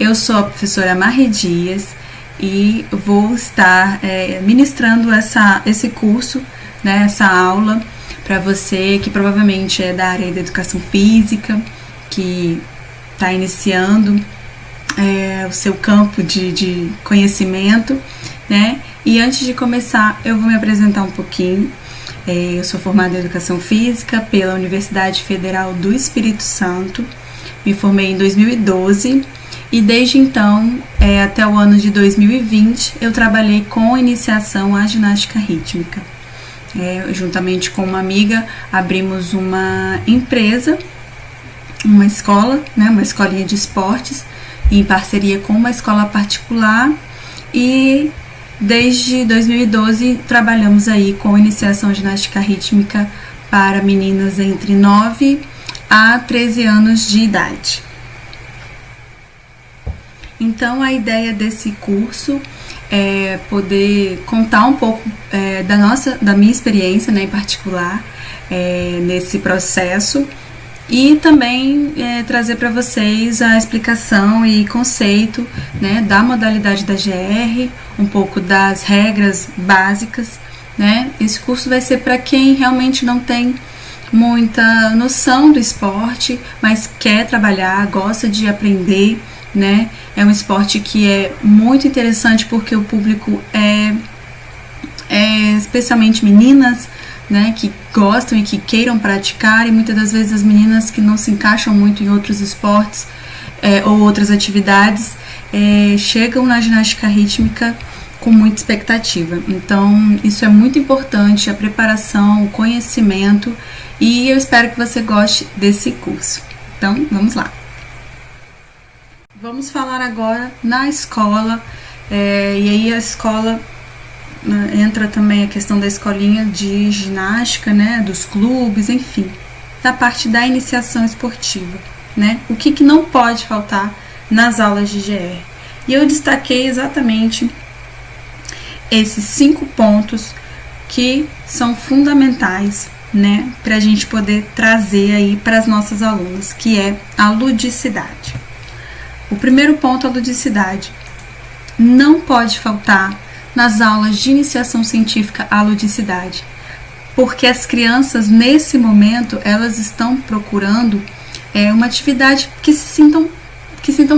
Eu sou a professora Marri Dias e vou estar ministrando esse curso, né, essa aula para você que provavelmente é da área da educação física, que está iniciando o seu campo de conhecimento, né? E antes de começar, eu vou me apresentar um pouquinho. Eu sou formada em Educação Física pela Universidade Federal do Espírito Santo, me formei em 2012 e desde então, até o ano de 2020, eu trabalhei com iniciação à ginástica rítmica. Juntamente com uma amiga, abrimos uma empresa, uma escola, né, uma escolinha de esportes, em parceria com uma escola particular, e desde 2012 trabalhamos aí com iniciação à ginástica rítmica para meninas entre 9 a 13 anos de idade. Então a ideia desse curso é poder contar um pouco da minha experiência, né, em particular, nesse processo, e também trazer para vocês a explicação e conceito, né, da modalidade da GR, um pouco das regras básicas, né? Esse curso vai ser para quem realmente não tem muita noção do esporte, mas quer trabalhar, gosta de aprender, né? É um esporte que é muito interessante porque o público é especialmente meninas, né, que gostam e que queiram praticar, e muitas das vezes as meninas que não se encaixam muito em outros esportes ou outras atividades chegam na ginástica rítmica com muita expectativa. Então isso é muito importante, a preparação, o conhecimento, e eu espero que você goste desse curso. Então vamos lá. Vamos falar agora na escola, e aí a escola entra também a questão da escolinha de ginástica, né, dos clubes, enfim, da parte da iniciação esportiva, né? O que não pode faltar nas aulas de GR. E eu destaquei exatamente esses 5 pontos que são fundamentais, né, para a gente poder trazer aí para as nossas alunas, que é a ludicidade. O primeiro ponto é a ludicidade. Não pode faltar nas aulas de iniciação científica a ludicidade, porque as crianças nesse momento elas estão procurando uma atividade que sintam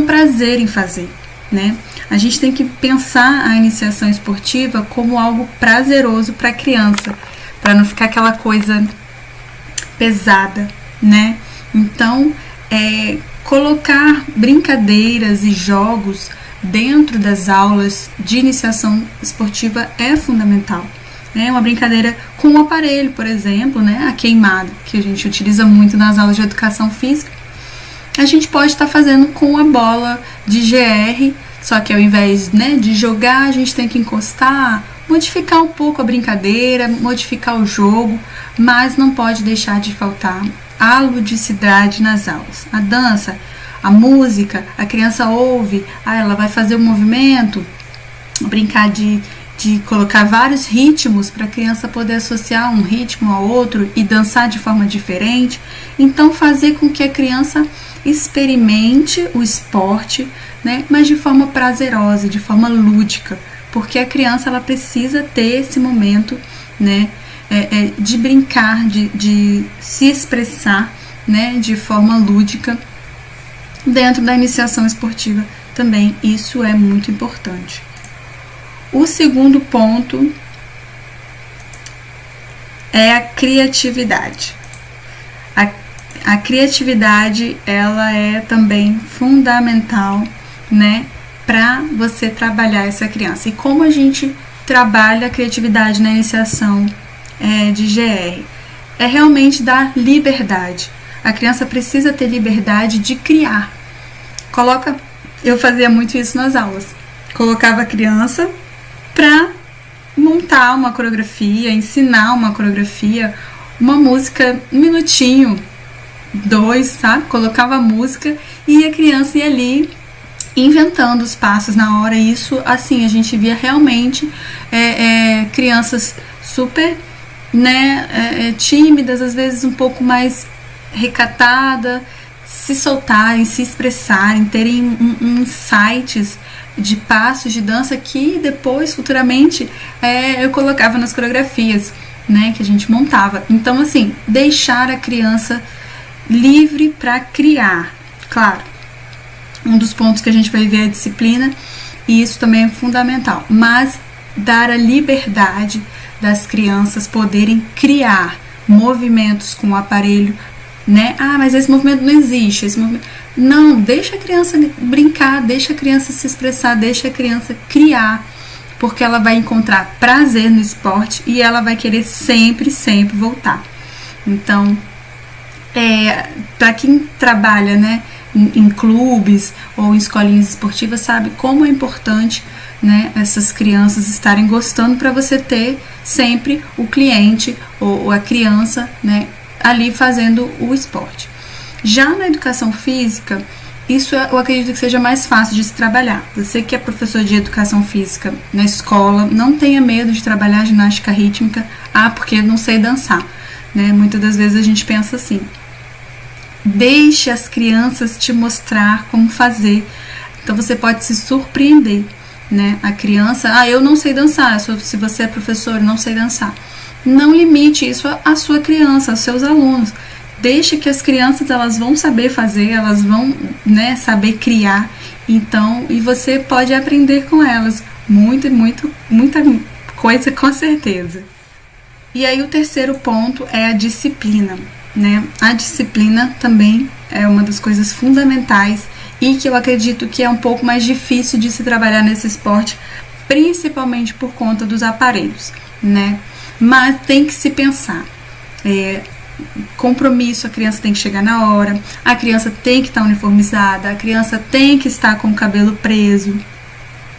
prazer em fazer, né? A gente tem que pensar a iniciação esportiva como algo prazeroso para a criança, para não ficar aquela coisa pesada, né? Então, colocar brincadeiras e jogos dentro das aulas de iniciação esportiva é fundamental, né? Uma brincadeira com o aparelho, por exemplo, né? A queimada, que a gente utiliza muito nas aulas de educação física, a gente pode estar fazendo com a bola de GR, só que ao invés, né, de jogar, a gente tem que encostar, modificar um pouco a brincadeira, modificar o jogo, mas não pode deixar de faltar a ludicidade nas aulas. A dança, a música, a criança ouve, ela vai fazer um movimento, brincar de colocar vários ritmos para a criança poder associar um ritmo ao outro e dançar de forma diferente. Então fazer com que a criança experimente o esporte, né, mas de forma prazerosa, de forma lúdica, porque a criança ela precisa ter esse momento, né, de brincar, de se expressar, né, de forma lúdica dentro da iniciação esportiva também. Isso é muito importante. O segundo ponto é a criatividade. A criatividade ela é também fundamental, né, para você trabalhar essa criança. E como a gente trabalha a criatividade na iniciação de GR? É realmente dar liberdade. A criança precisa ter liberdade de criar. Eu fazia muito isso nas aulas. Colocava a criança para montar uma coreografia, ensinar uma coreografia, uma música, 1 minutinho, 2, sabe? Colocava a música e a criança ia ali inventando os passos na hora. E isso, assim, a gente via realmente crianças super, né, tímidas, às vezes um pouco mais recatada, se soltarem, se expressarem, terem insights de passos de dança que depois, futuramente, eu colocava nas coreografias, né, que a gente montava. Então, assim, deixar a criança livre para criar. Claro, um dos pontos que a gente vai ver é a disciplina, e isso também é fundamental, mas dar a liberdade das crianças poderem criar movimentos com o aparelho, né? Ah, mas esse movimento não existe, esse movimento... Não, deixa a criança brincar, deixa a criança se expressar, deixa a criança criar, porque ela vai encontrar prazer no esporte e ela vai querer sempre, sempre voltar. Então, para quem trabalha, né, em clubes ou em escolinhas esportivas, sabe como é importante, né, essas crianças estarem gostando, para você ter sempre o cliente ou a criança, né, ali fazendo o esporte. Já na educação física, isso eu acredito que seja mais fácil de se trabalhar. Você que é professor de educação física na escola, não tenha medo de trabalhar ginástica rítmica, porque não sei dançar, né? Muitas das vezes a gente pensa assim. Deixe as crianças te mostrar como fazer. Então você pode se surpreender, né? A criança, eu não sei dançar. Se você é professor e não sei dançar, não limite isso à sua criança, aos seus alunos. Deixe que as crianças, elas vão saber fazer, elas vão, né, saber criar. Então, e você pode aprender com elas muita coisa, com certeza. E aí o terceiro ponto é a disciplina, né? A disciplina também é uma das coisas fundamentais e que eu acredito que é um pouco mais difícil de se trabalhar nesse esporte, principalmente por conta dos aparelhos, né? Mas tem que se pensar. Compromisso, a criança tem que chegar na hora, a criança tem que estar uniformizada, a criança tem que estar com o cabelo preso.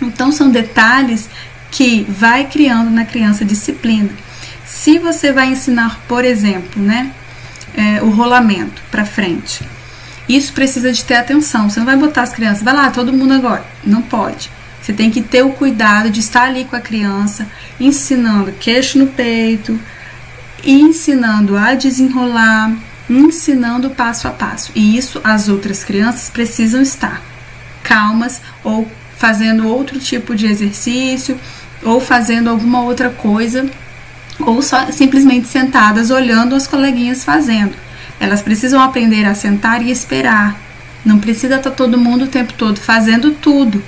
Então são detalhes que vai criando na criança disciplina. Se você vai ensinar, por exemplo, né, o rolamento para frente, isso precisa de ter atenção. Você não vai botar as crianças, vai lá, todo mundo agora. Não pode. Você tem que ter o cuidado de estar ali com a criança, ensinando queixo no peito, ensinando a desenrolar, ensinando passo a passo. E isso as outras crianças precisam estar calmas, ou fazendo outro tipo de exercício, ou fazendo alguma outra coisa, ou só simplesmente sentadas olhando as coleguinhas fazendo. Elas precisam aprender a sentar e esperar. Não precisa estar todo mundo o tempo todo fazendo tudo.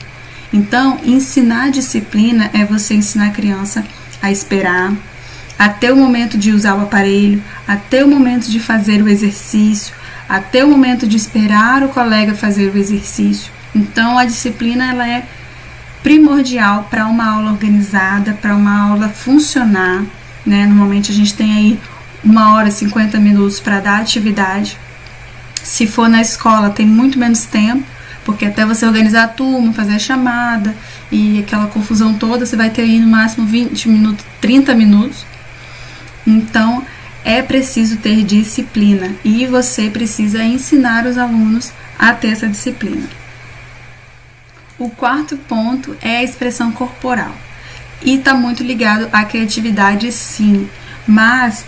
Então, ensinar disciplina é você ensinar a criança a esperar, até o momento de usar o aparelho, até o momento de fazer o exercício, até o momento de esperar o colega fazer o exercício. Então, a disciplina, ela é primordial para uma aula organizada, para uma aula funcionar, né? Normalmente a gente tem aí 1h, 50 minutos para dar atividade. Se for na escola, tem muito menos tempo, porque até você organizar a turma, fazer a chamada e aquela confusão toda, você vai ter aí no máximo 20 minutos, 30 minutos. Então, é preciso ter disciplina e você precisa ensinar os alunos a ter essa disciplina. O quarto ponto é a expressão corporal. E está muito ligado à criatividade, sim, mas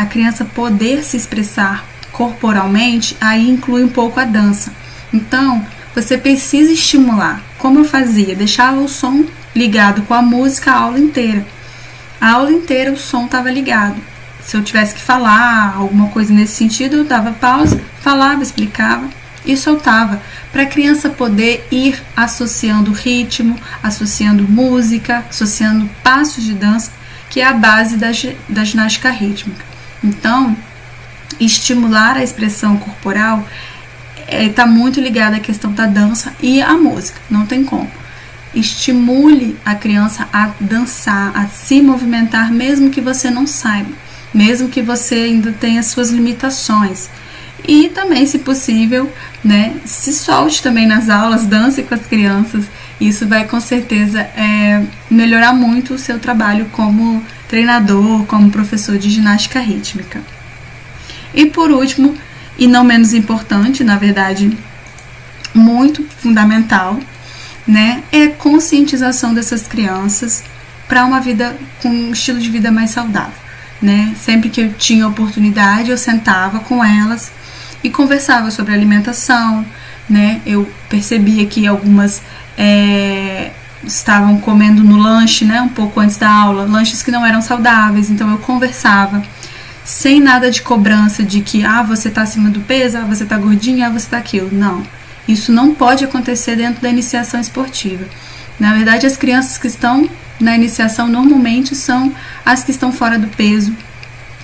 a criança poder se expressar corporalmente, aí inclui um pouco a dança. Então, você precisa estimular. Como eu fazia? Deixava o som ligado com a música a aula inteira. A aula inteira o som estava ligado. Se eu tivesse que falar alguma coisa nesse sentido, eu dava pausa, falava, explicava e soltava, para a criança poder ir associando ritmo, associando música, associando passos de dança, que é a base da ginástica rítmica. Então, estimular a expressão corporal está muito ligado à questão da dança e à música, não tem como. Estimule a criança a dançar, a se movimentar, mesmo que você não saiba, mesmo que você ainda tenha suas limitações. E também, se possível, né, se solte também nas aulas, dance com as crianças. Isso vai com certeza melhorar muito o seu trabalho como treinador, como professor de ginástica rítmica. E por último, e não menos importante, na verdade, muito fundamental, né, é a conscientização dessas crianças para uma vida com um estilo de vida mais saudável, né? Sempre que eu tinha oportunidade, eu sentava com elas e conversava sobre alimentação, né? Eu percebia que algumas estavam comendo no lanche, né? Um pouco antes da aula, lanches que não eram saudáveis, então eu conversava sem nada de cobrança de que você tá acima do peso, você tá gordinha, você tá aquilo. Não, isso não pode acontecer dentro da iniciação esportiva. Na verdade, as crianças que estão na iniciação normalmente são as que estão fora do peso,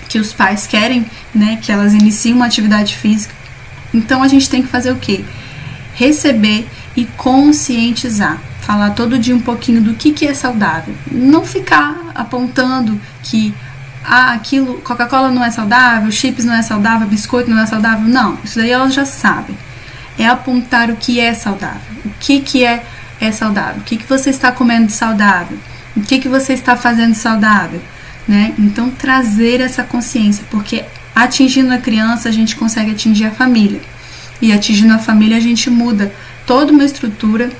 que os pais querem, né, que elas iniciem uma atividade física. Então a gente tem que fazer o quê? Receber e conscientizar. Falar todo dia um pouquinho do que é saudável. Não ficar apontando que aquilo, Coca-Cola não é saudável, chips não é saudável, biscoito não é saudável. Não, isso daí elas já sabem. É apontar o que é saudável. O que é saudável. O que você está comendo de saudável. O que você está fazendo de saudável. Né? Então, trazer essa consciência, porque atingindo a criança, a gente consegue atingir a família. E atingindo a família, a gente muda toda uma estrutura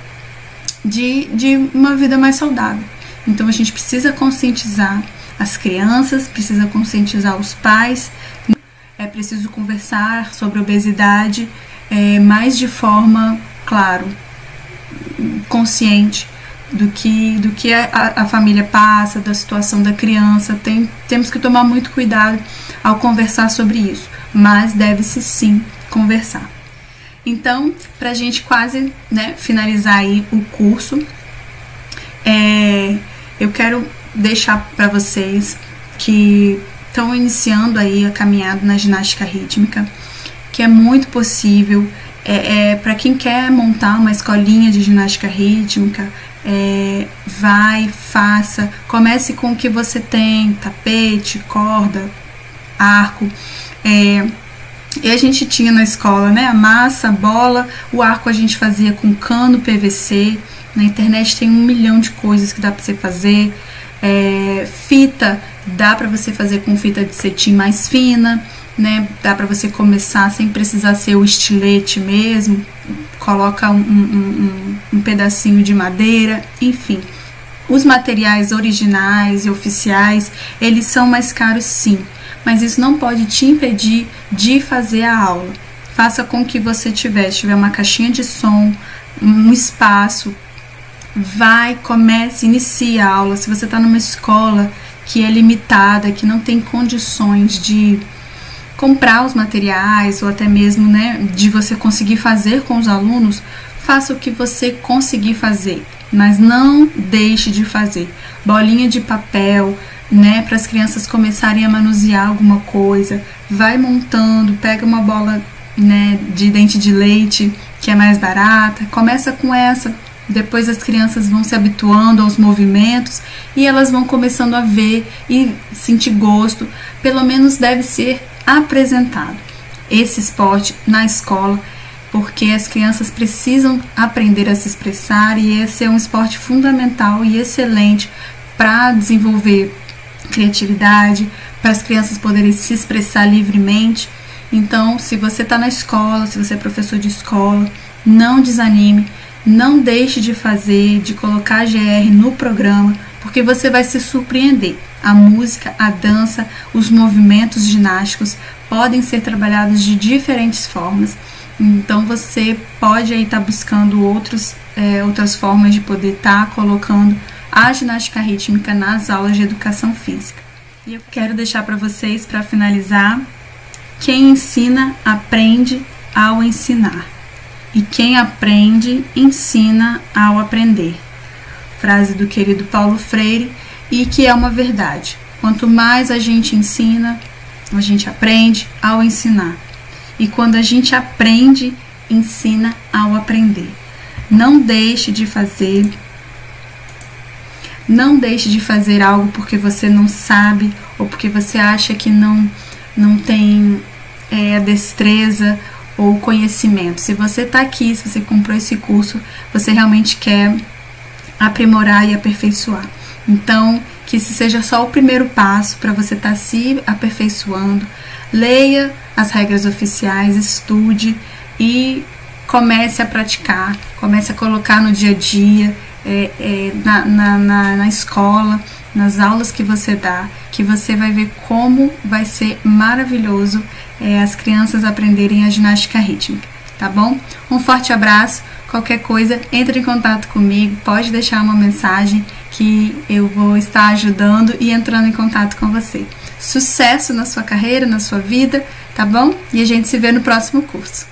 de uma vida mais saudável. Então, a gente precisa conscientizar as crianças, precisa conscientizar os pais. É preciso conversar sobre obesidade, mas de forma, claro, consciente do que a família passa, da situação da criança. Temos que tomar muito cuidado ao conversar sobre isso, mas deve-se sim conversar. Então, para a gente quase, né, finalizar aí o curso, eu quero deixar para vocês que estão iniciando aí a caminhada na ginástica rítmica, que é muito possível. Para quem quer montar uma escolinha de ginástica rítmica, faça, comece com o que você tem, tapete, corda, arco. E a gente tinha na escola, né, a massa, a bola, o arco a gente fazia com cano PVC. Na internet tem 1 milhão de coisas que dá para você fazer. Fita, dá para você fazer com fita de cetim mais fina, né? Dá para você começar sem precisar ser o estilete mesmo. Coloca um pedacinho de madeira, enfim. Os materiais originais e oficiais, eles são mais caros sim, mas isso não pode te impedir de fazer a aula. Faça com que você tiver uma caixinha de som, um espaço, inicie a aula. Se você está numa escola que é limitada, que não tem condições de comprar os materiais, ou até mesmo, né, de você conseguir fazer com os alunos, faça o que você conseguir fazer, mas não deixe de fazer. Bolinha de papel, né, para as crianças começarem a manusear alguma coisa, vai montando, pega uma bola, né, de dente de leite, que é mais barata, começa com essa. Depois as crianças vão se habituando aos movimentos e elas vão começando a ver e sentir gosto. Pelo menos deve ser apresentado esse esporte na escola, porque as crianças precisam aprender a se expressar, e esse é um esporte fundamental e excelente para desenvolver criatividade, para as crianças poderem se expressar livremente. Então, se você está na escola, se você é professor de escola, não desanime, não deixe de fazer, de colocar a GR no programa, porque você vai se surpreender. A música, a dança, os movimentos ginásticos podem ser trabalhados de diferentes formas. Então você pode aí estar buscando outras formas de poder estar colocando a ginástica rítmica nas aulas de educação física. E eu quero deixar para vocês, para finalizar, quem ensina aprende ao ensinar. E quem aprende, ensina ao aprender. Frase do querido Paulo Freire, e que é uma verdade. Quanto mais a gente ensina, a gente aprende ao ensinar. E quando a gente aprende, ensina ao aprender. Não deixe de fazer algo porque você não sabe, ou porque você acha que não tem a destreza ou conhecimento. Se você está aqui, se você comprou esse curso, você realmente quer aprimorar e aperfeiçoar. Então, que esse seja só o primeiro passo para você estar se aperfeiçoando. Leia as regras oficiais, estude e comece a praticar, comece a colocar no dia a dia, na escola, nas aulas que você dá, que você vai ver como vai ser maravilhoso as crianças aprenderem a ginástica rítmica, tá bom? Um forte abraço, qualquer coisa, entre em contato comigo, pode deixar uma mensagem que eu vou estar ajudando e entrando em contato com você. Sucesso na sua carreira, na sua vida, tá bom? E a gente se vê no próximo curso.